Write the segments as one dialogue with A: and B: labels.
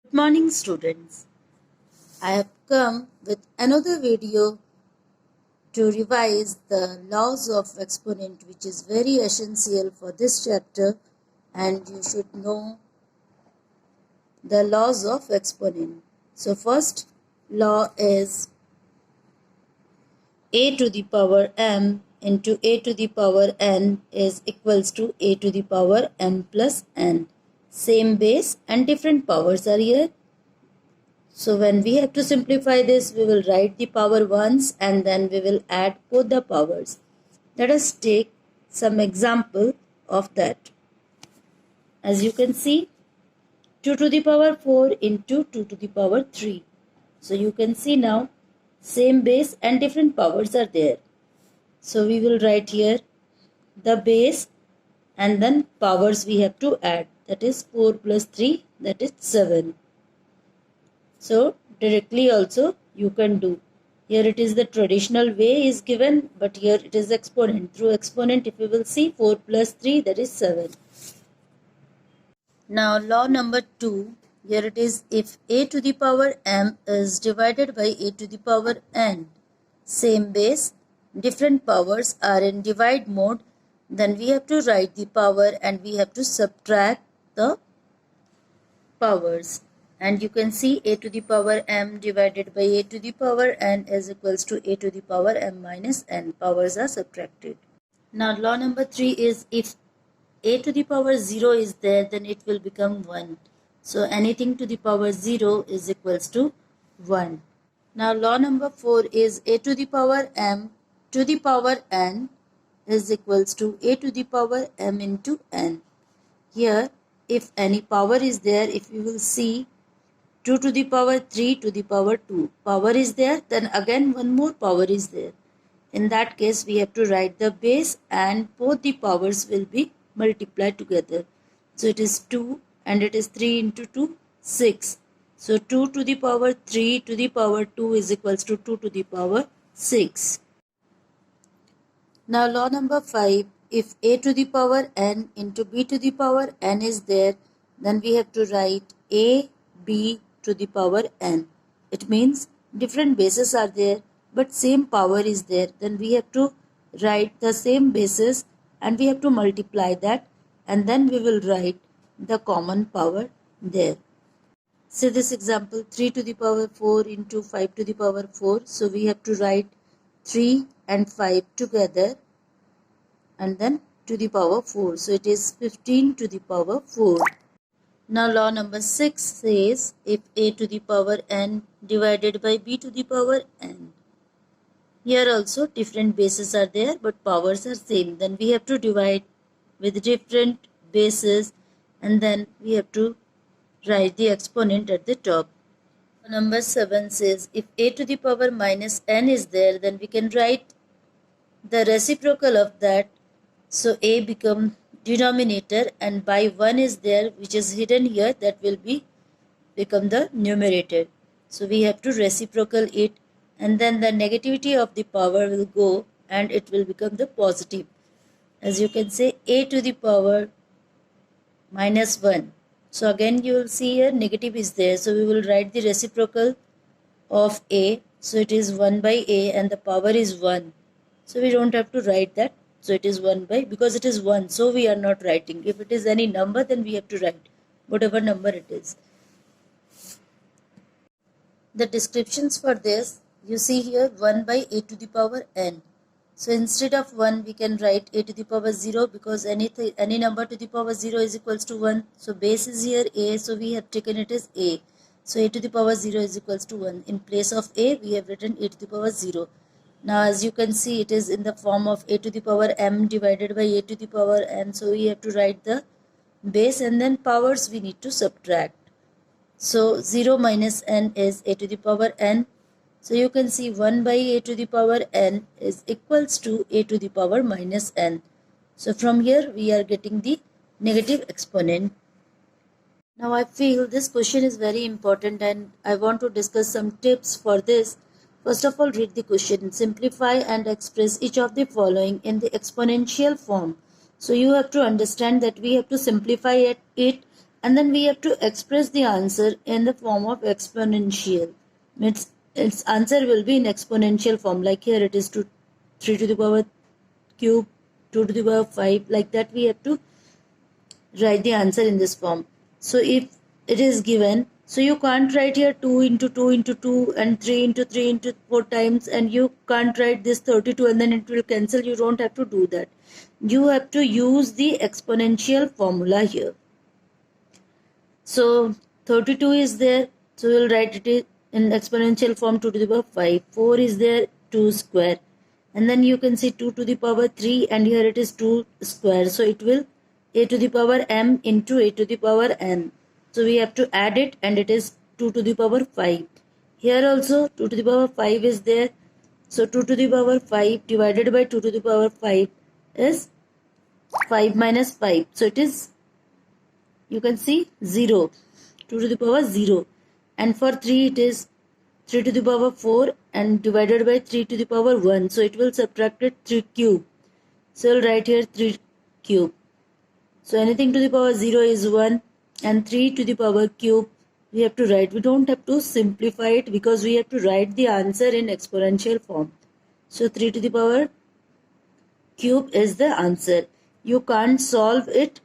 A: Good morning, students. I have come with another video to revise the laws of exponent, which is very essential for this chapter, and you should know the laws of exponent. So first law is a to the power m into a to the power n is equals to a to the power m plus n. Same base and different powers are here. So when we have to simplify this, we will write the power once and then we will add both the powers. Let us take some example of that. As you can see, 2 to the power 4 into 2 to the power 3. So you can see now, same base and different powers are there. So we will write here the base and then powers we have to add. That is 4 plus 3, that is 7. So directly also you can do. Here it is the traditional way is given, but here it is exponent. Through exponent, if you will see 4 plus 3, that is 7. Now law number 2, here it is if a to the power m is divided by a to the power n, same base, different powers are in divide mode, then we have to write the power and we have to subtract the powers. And you can see a to the power m divided by a to the power n is equals to a to the power m minus n. Powers are subtracted. Now law number 3 is if a to the power 0 is there, then it will become 1. So anything to the power 0 is equals to 1. Now law number 4 is a to the power m to the power n is equals to a to the power m into n. Here if any power is there, if you will see 2 to the power 3 to the power 2 power is there, then again one more power is there. In that case we have to write the base and both the powers will be multiplied together. So it is 2 and it is 3 into 2, 6. So 2 to the power 3 to the power 2 is equals to 2 to the power 6. Now law number 5, if a to the power n into b to the power n is there, then we have to write a, b to the power n. It means different bases are there but same power is there. Then we have to write the same bases and we have to multiply that and then we will write the common power there. Say this example 3 to the power 4 into 5 to the power 4. So we have to write 3 and 5 together and then to the power 4. So it is 15 to the power 4. Now law number 6 says if a to the power n divided by b to the power n. Here also different bases are there but powers are same. Then we have to divide with different bases and then we have to write the exponent at the top. Number 7 says if a to the power minus n is there, then we can write the reciprocal of that. So a become denominator and by 1 is there which is hidden here, that will become the numerator. So we have to reciprocal it and then the negativity of the power will go and it will become the positive. As you can say a to the power minus 1. So again you will see here negative is there. So we will write the reciprocal of a. So it is 1 by a and the power is 1. So we don't have to write that. So it is 1 by, because it is 1, so we are not writing. If it is any number, then we have to write whatever number it is. The descriptions for this, you see here 1 by a to the power n. So instead of 1, we can write a to the power 0 because any number to the power 0 is equals to 1. So base is here a, so we have taken it as a. So a to the power 0 is equals to 1. In place of a, we have written a to the power 0. Now as you can see, it is in the form of a to the power m divided by a to the power n. So we have to write the base and then powers we need to subtract. So 0 minus n is a to the power n. So you can see 1 by a to the power n is equals to a to the power minus n. So from here we are getting the negative exponent. Now I feel this question is very important and I want to discuss some tips for this. First of all, read the question. Simplify and express each of the following in the exponential form. So you have to understand that we have to simplify it And then we have to express the answer in the form of exponential. Its answer will be in exponential form. Like here it is 3 to the power cube, 2 to the power 5. Like that we have to write the answer in this form. So if it is given, so you can't write here 2 into 2 into 2 and 3 into 3 into 4 times, and you can't write this 32 and then it will cancel. You don't have to do that. You have to use the exponential formula here. So 32 is there, so we'll write it in exponential form 2 to the power 5. 4 is there, 2 square. And then you can see 2 to the power 3, and here it is 2 square. So it will a to the power m into a to the power n. So we have to add it, and it is 2 to the power 5. Here also 2 to the power 5 is there. So 2 to the power 5 divided by 2 to the power 5 is 5 minus 5. So it is, you can see 0, 2 to the power 0. And for 3 it is 3 to the power 4 and divided by 3 to the power 1. So it will subtract it 3 cube. So I'll write here 3 cube. So anything to the power 0 is 1, and 3 to the power cube we have to write. We don't have to simplify it because we have to write the answer in exponential form. So 3 to the power cube is the answer. You can't solve it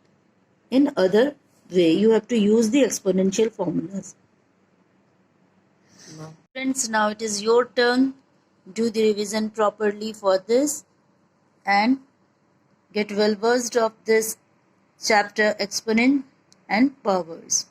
A: in other way. You have to use the exponential formulas. Friends, now it is your turn. Do the revision properly for this and get well versed of this chapter, exponent and powers.